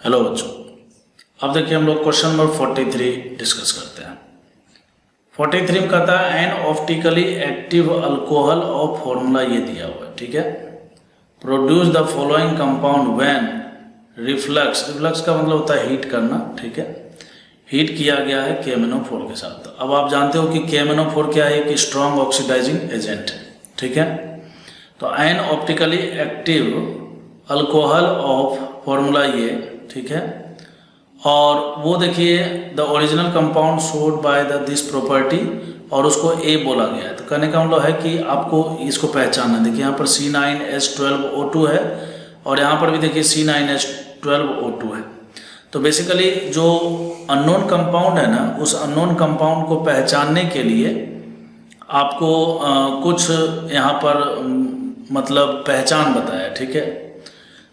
Hello बच्चों, अब देखिए हम लोग क्वेश्चन नंबर 43 डिस्कस करते हैं। 43 में कहता है एन ऑप्टिकली एक्टिव अल्कोहल और फॉर्मूला ये दिया हुआ है, ठीक है। Produce the following compound when reflux, reflux का मतलब होता है हीट करना, ठीक है। हीट किया गया है KMnO4 के साथ। अब आप जानते हो कि KMnO4 क्या है, एक स्ट्रॉन्ग ऑक्सीडाइजिंग एजेंट है, ठीक है। तो N optically active alcohol of formula ये, ठीक है। और वो देखिए the original compound showed by the this property, और उसको ए बोला गया है। तो कहने का मतलब है कि आपको इसको पहचानना। देखिए यहाँ पर C9H12O2 है और यहाँ पर भी देखिए C9H12O2 है। तो बेसिकली जो अननोन कंपाउंड है ना, उस अननोन कंपाउंड को पहचानने के लिए आपको कुछ यहाँ पर मतलब पहचान बताया, ठीक है।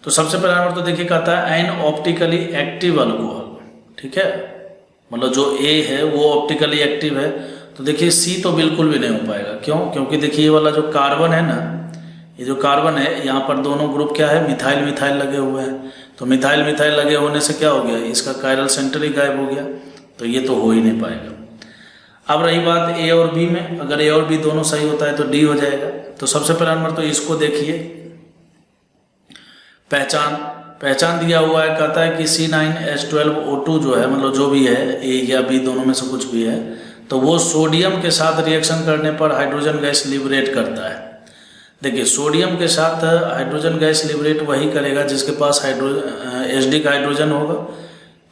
तो सबसे पहला नंबर तो देखिए कहता है एन ऑप्टिकली एक्टिव अल्कोहल, ठीक है। मतलब जो ए है वो ऑप्टिकली एक्टिव है। तो देखिए सी तो बिल्कुल भी नहीं हो पाएगा। क्यों? क्योंकि देखिए ये वाला जो कार्बन है ना, ये जो कार्बन है यहाँ पर दोनों ग्रुप क्या है, मिथाइल मिथाइल लगे हुए हैं। तो मिथाइल मिथाइल लगे होने से क्या हो गया, इसका कायरल सेंटर ही गायब हो गया। तो ये तो हो ही नहीं पाएगा। अब रही बात ए और बी में, अगर ए और बी दोनों सही होता है तो डी हो जाएगा। तो सबसे पहला नंबर तो इसको देखिए, पहचान दिया हुआ है। कहता है कि C9H12O2 जो है, मतलब जो भी है ए या बी दोनों में से कुछ भी है, तो वो सोडियम के साथ रिएक्शन करने पर हाइड्रोजन गैस लिबरेट करता है। देखिए सोडियम के साथ हाइड्रोजन गैस लिबरेट वही करेगा जिसके पास HD का हाइड्रोजन होगा।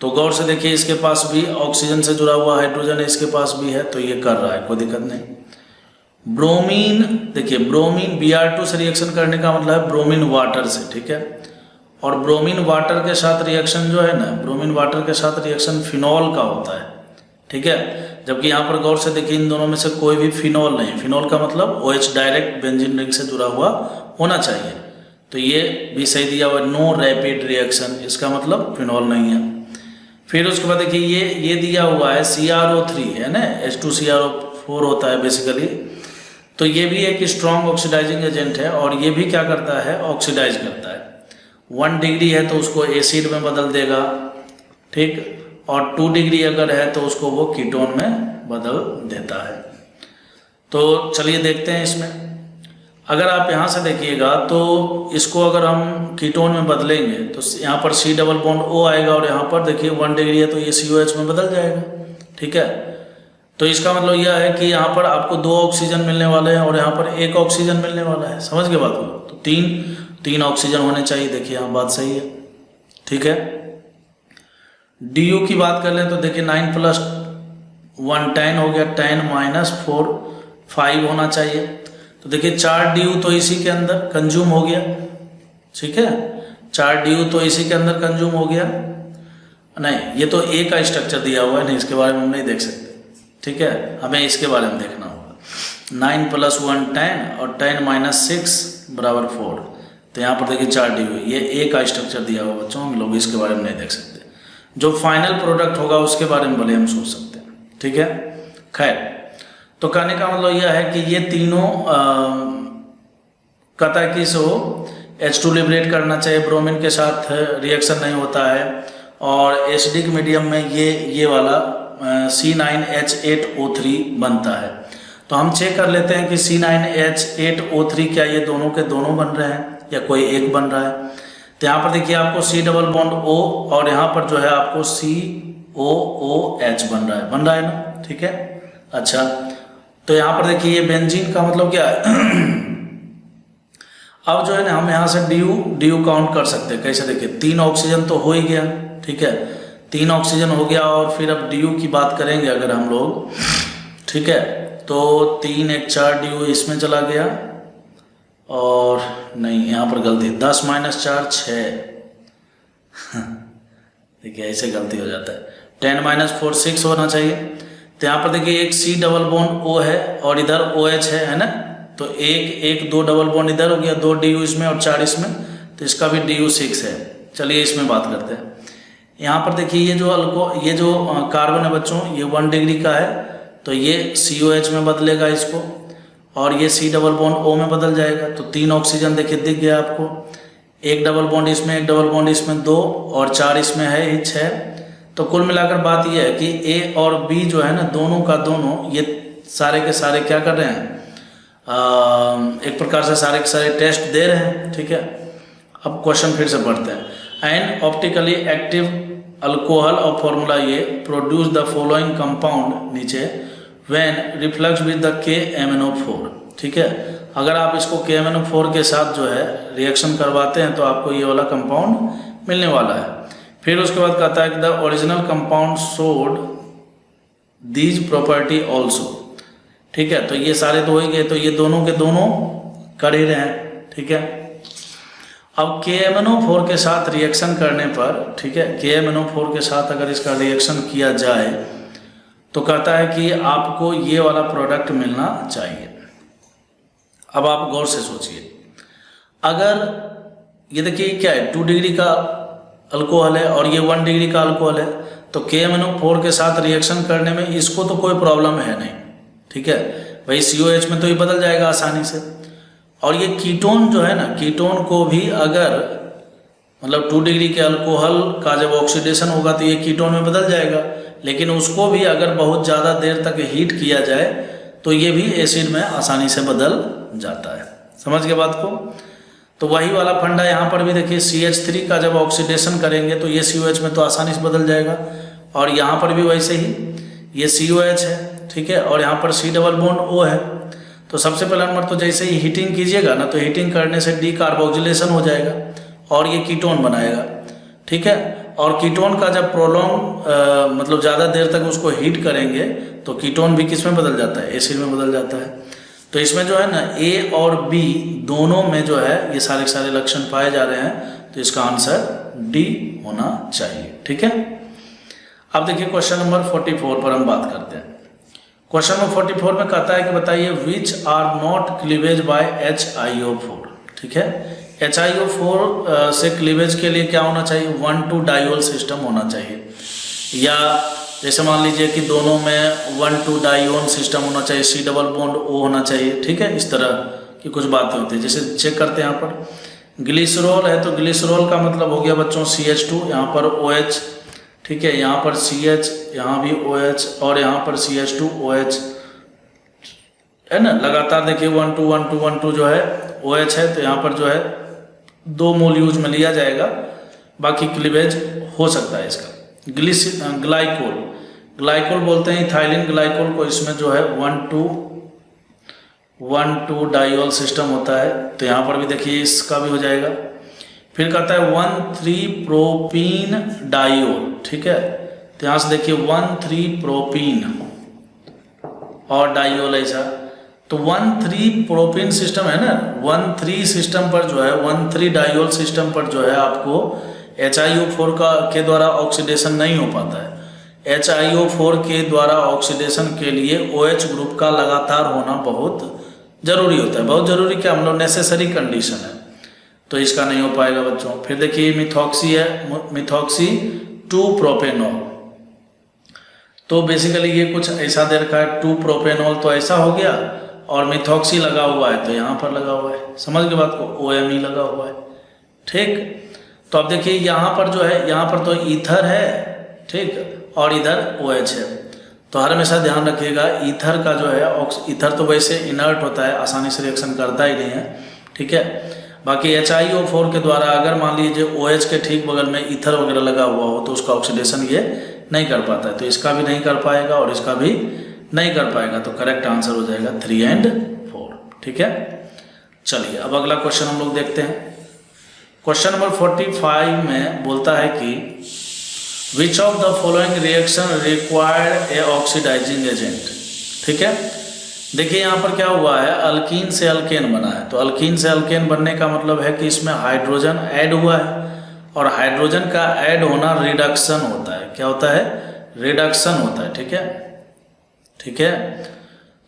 तो गौर से देखिए इसके पास भी ऑक्सीजन से जुड़ा हुआ हाइड्रोजन है, इसके पास भी है, तो ये कर रहा है, कोई दिक्कत नहीं। ब्रोमीन, देखिए ब्रोमीन Br2 से रिएक्शन करने का मतलब है ब्रोमीन वाटर से, ठीक है। और ब्रोमीन वाटर के साथ रिएक्शन जो है ना, ब्रोमीन वाटर के साथ रिएक्शन फिनॉल का होता है, ठीक है। जबकि यहाँ पर गौर से देखिए इन दोनों में से कोई भी फिनॉल नहीं। फिनॉल का मतलब OH डायरेक्ट बेंजीन रिंग से जुड़ा हुआ होना चाहिए। तो ये भी सही दिया हुआ, नो रैपिड रिएक्शन, इसका मतलब फिनॉल नहीं है। फिर उसके बाद देखिए ये दिया हुआ है CrO3 है ना, H2CrO4 होता है बेसिकली। तो ये भी एक स्ट्रॉन्ग ऑक्सीडाइजिंग एजेंट है और ये भी क्या करता है, ऑक्सीडाइज करता है। 1 डिग्री है तो उसको एसिड में बदल देगा, ठीक। और 2 डिग्री अगर है तो उसको वो कीटोन में बदल देता है। तो चलिए देखते हैं इसमें। अगर आप यहाँ से देखिएगा तो इसको अगर हम कीटोन में बदलेंगे तो यहाँ पर C डबल बॉन्ड O आएगा और यहाँ पर देखिए 1 डिग्री है तो ये COH में बदल जाएगा, ठीक है। तो इसका मतलब यह है कि यहाँ पर आपको 2 ऑक्सीजन मिलने वाले हैं और यहाँ पर 1 ऑक्सीजन मिलने वाला है। समझ गए बात को? तो तीन ऑक्सीजन होने चाहिए। देखिए यहाँ बात सही है, ठीक है। DU की बात कर लें तो देखिए 9 + 1 10 हो गया, 10 - 4 5 होना चाहिए। तो देखिए 4 DU तो इसी के अंदर कंज्यूम हो गया, ठीक है। 4 DU तो इसी के अंदर कंज्यूम हो गया। नहीं, ये तो A का स्ट्रक्चर दिया हुआ है, नहीं इसके बारे में हम नहीं देख सकते, ठीक है। हमें इसके बारे में देखना होगा। 9 + 1 10 और 10 - 6 = 4। तो यहाँ पर देखिए 4 DU, ये A का स्ट्रक्चर दिया हुआ बच्चों, हम लोग इसके बारे में नहीं देख सकते। जो फाइनल प्रोडक्ट होगा उसके बारे में भले हम सोच सकते हैं, ठीक है। खैर, तो कहने का मतलब यह है कि ये तीनों कहता है कि इसको H2 लिबरेट करना चाहिए, ब्रोमीन के साथ रिएक्शन नहीं होता है, और एसिडिक मीडियम में ये वाला C9H8O3 बनता है। तो हम चेक कर लेते हैं कि C9H8O3 क्या ये दोनों के दोनों बन रहे हैं या कोई एक बन रहा है। तो यहाँ पर देखिए आपको C डबल बॉन्ड O और यहाँ पर जो है आपको COOH बन रहा है ना, ठीक है। अच्छा, तो यहाँ पर देखिए ये बेंजीन का मतलब क्या है अब जो है ना हम यहाँ से DU काउंट कर सकते हैं। कैसे? देखिए 3 ऑक्सीजन तो हो ही गया, ठीक है। 3 ऑक्सीजन हो गया और फिर अब DU की बात करेंगे अगर हम लोग, ठीक है। तो 3 × 4 DU इसमें चला गया, और नहीं यहाँ पर गलती, 10 - 4 6 देखिए ऐसे गलती हो जाता है। 10 - 4 6 होना चाहिए। तो यहाँ पर देखिए एक C डबल बॉन्ड O है और इधर OH है ना। तो एक 2 डबल बॉन्ड इधर हो गया, 2 DU इसमें और 4 इसमें, तो इसका भी DU 6 है। चलिए इसमें बात करते हैं। यहाँ पर देखिए ये जो कार्बन है बच्चों, ये 1 डिग्री का है, तो ये COH में बदलेगा इसको, और ये C डबल बॉन्ड O में बदल जाएगा। तो 3 ऑक्सीजन देखिए दिख गया आपको। एक डबल बॉन्ड इसमें, एक डबल बॉन्ड इसमें 2 और 4 इसमें है ही 6। तो कुल मिलाकर बात यह है कि ए और बी जो है ना, दोनों का दोनों ये सारे के सारे क्या कर रहे हैं, एक प्रकार से सारे के सारे टेस्ट दे रहे हैं। ठीक है, अब क्वेश्चन फिर से पढ़ते हैं। एंड ऑप्टिकली एक्टिव अल्कोहल और फॉर्मूला ये प्रोड्यूस द फॉलोइंग कंपाउंड नीचे when reflux with the KMnO4। ठीक है, अगर आप इसको KMnO4 के साथ जो है रिएक्शन करवाते हैं तो आपको ये वाला कंपाउंड मिलने वाला है। फिर उसके बाद कहता है कि the original compound showed these property also. ठीक है, तो ये सारे तो हो ही गए, तो ये दोनों के दोनों कर ही रहे हैं। ठीक है, अब KMnO4 के साथ रिएक्शन करने पर, ठीक है, KMnO4 के साथ अगर इसका रिएक्शन किया जाए तो कहता है कि आपको ये वाला प्रोडक्ट मिलना चाहिए। अब आप गौर से सोचिए, अगर ये देखिए क्या है, 2 डिग्री का अल्कोहल है और ये 1 डिग्री का अल्कोहल है, तो KMnO4 के साथ रिएक्शन करने में इसको तो कोई प्रॉब्लम है नहीं। ठीक है भाई, COH में तो ये बदल जाएगा आसानी से। और ये कीटोन जो है ना, कीटोन को भी अगर मतलब 2 डिग्री के अल्कोहल का जब ऑक्सीडेशन होगा तो ये कीटोन में बदल जाएगा, लेकिन उसको भी अगर बहुत ज़्यादा देर तक हीट किया जाए तो ये भी एसिड में आसानी से बदल जाता है। समझ गए बात को? तो वही वाला फंडा यहाँ पर भी देखिए, CH3 का जब ऑक्सीडेशन करेंगे तो ये COH में तो आसानी से बदल जाएगा, और यहाँ पर भी वैसे ही ये COH है। ठीक है, और यहाँ पर C डबल बॉन्ड O है। तो सबसे पहला नंबर तो जैसे ही हीटिंग कीजिएगा ना, तो हीटिंग करने से डीकार्बोक्सिलेशन हो जाएगा और ये कीटोन बनाएगा। ठीक है, और कीटोन का जब प्रोलॉन्ग मतलब ज़्यादा देर तक उसको हीट करेंगे तो कीटोन भी किस में बदल जाता है, एसिड में बदल जाता है। तो इसमें जो है ना A और B दोनों में जो है ये सारे सारे लक्षण पाए जा रहे हैं, तो इसका आंसर D होना चाहिए। ठीक है, अब देखिए क्वेश्चन नंबर 44 पर हम बात करते हैं। क्वेश्चन नंबर 44 में कहता है कि बताइए which are not cleavage by HiO4। ठीक है, HiO4 से क्लीवेज के लिए क्या होना चाहिए, 1,2 डाइओल सिस्टम होना चाहिए, या जैसे मान लीजिए कि दोनों में 1,2 डाइओन सिस्टम होना चाहिए, C डबल बॉन्ड O होना चाहिए। ठीक है, इस तरह की कुछ बातें होती है। जैसे चेक करते हैं यहाँ पर ग्लिसरॉल है, तो ग्लिसरॉल का मतलब हो गया बच्चों CH2, यहाँ पर OH। ठीक है, यहाँ पर CH, यहाँ भी OH और यहाँ पर CH2OH है ना। लगातार देखिए 1,2 1,2 1,2 जो है OH है, तो यहाँ पर जो है 2 मोल यूज में लिया जाएगा, बाकी क्लीवेज हो सकता है इसका। ग्लाइकोल, ग्लाइकोल बोलते हैं इथाइलिन ग्लाइकोल को, इसमें जो है 1,2 डाइओल सिस्टम होता है, तो यहाँ पर भी देखिए इसका भी हो जाएगा। फिर कहता है 1,3 प्रोपीन डाइओल। ठीक है, तो यहाँ से देखिए 1,3 प्रोपीन और डाइओल ऐसा, तो 1,3 प्रोपीन सिस्टम है ना, 1,3 सिस्टम पर जो है 1,3 डाइओल सिस्टम पर जो है आपको HiO4 के द्वारा ऑक्सीडेशन नहीं हो पाता है। HiO4 के द्वारा ऑक्सीडेशन के लिए OH ग्रुप का लगातार होना बहुत जरूरी होता है। बहुत जरूरी क्या, मतलब नेसेसरी कंडीशन है, तो इसका नहीं हो पाएगा बच्चों। फिर देखिए मिथॉक्सी है, मिथॉक्सी 2 प्रोपेनॉल, तो बेसिकली ये कुछ ऐसा दे रखा है, 2 प्रोपेनॉल तो ऐसा हो गया, और मिथॉक्सी लगा हुआ है तो यहाँ पर लगा हुआ है। समझ गए बात को, OMe लगा हुआ है। ठीक, तो अब देखिए यहाँ पर जो है, यहाँ पर तो ईथर है, ठीक, और इधर OH है। तो हर हमेशा ध्यान रखिएगा, ईथर का जो है, ईथर तो वैसे इनर्ट होता है, आसानी से रिएक्शन करता ही नहीं है। ठीक है, बाकी HiO4 के द्वारा अगर मान लीजिए OH के ठीक बगल में ईथर वगैरह लगा हुआ हो तो उसका ऑक्सीडेशन ये नहीं कर पाता है, तो इसका भी नहीं कर पाएगा और इसका भी नहीं कर पाएगा। तो करेक्ट आंसर हो जाएगा 3 और 4। ठीक है, चलिए अब अगला क्वेश्चन हम लोग देखते हैं। क्वेश्चन नंबर 45 में बोलता है कि which of the following reaction required a oxidising agent. ठीक है, देखिए यहाँ पर क्या हुआ है, अल्कीन से अल्केन बना है, तो अल्कीन से अल्केन बनने का मतलब है कि इसमें हाइड्रोजन ऐड हुआ है, और हाइड्रोजन का ऐड होना रिडक्शन होता है। क्या होता है, रिडक्शन होता है। ठीक है, ठीक है,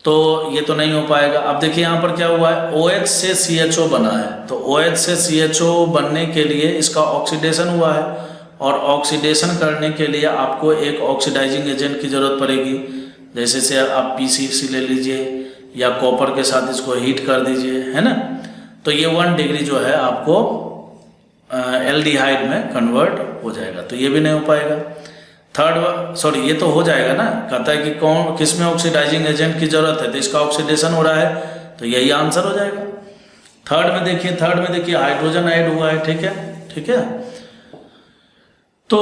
तो ये तो नहीं हो पाएगा। अब देखिए यहाँ पर क्या हुआ है, OH से CHO बना है, तो OH से CHO बनने के लिए इसका ऑक्सीडेशन हुआ है, और ऑक्सीडेशन करने के लिए आपको एक ऑक्सीडाइजिंग एजेंट की जरूरत पड़ेगी। जैसे से आप PCC ले लीजिए या कॉपर के साथ इसको हीट कर दीजिए, है ना। तो ये 1 डिग्री जो है आपको एल्डिहाइड में कन्वर्ट हो जाएगा, तो ये भी नहीं हो पाएगा। थर्ड, सॉरी ये तो हो जाएगा ना, कहता है कि कौन किस में ऑक्सीडाइजिंग एजेंट की जरूरत है, तो इसका ऑक्सीडेशन हो रहा है, तो यही आंसर हो जाएगा। थर्ड में देखिए हाइड्रोजन ऐड हुआ है, ठीक है। तो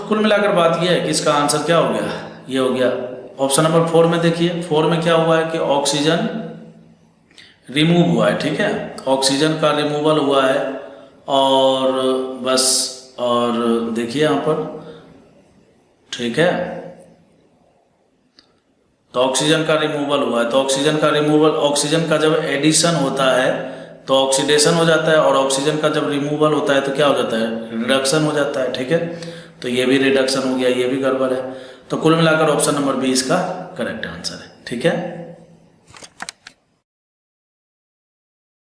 कुल मिलाकर बात यह है कि इसका आंसर क्या हो गया, ये हो गया। ऑप्शन नंबर 4 में देखिए, 4 में क्या हुआ है कि ऑक्सीजन रिमूव हुआ है, ठीक है, ऑक्सीजन का रिमूवल हुआ है, और बस, और देखिए यहाँ पर, ठीक है, तो ऑक्सीजन का रिमूवल हुआ है, तो ऑक्सीजन का जब एडिशन होता है तो ऑक्सीडेशन हो जाता है, और ऑक्सीजन का जब रिमूवल होता है तो क्या हो जाता है, रिडक्शन हो जाता है, ठीक है। तो ये भी रिडक्शन हो गया, ये भी गड़बड़ है। तो कुल मिलाकर ऑप्शन नंबर 20 का करेक्ट आंसर है, ठीक है।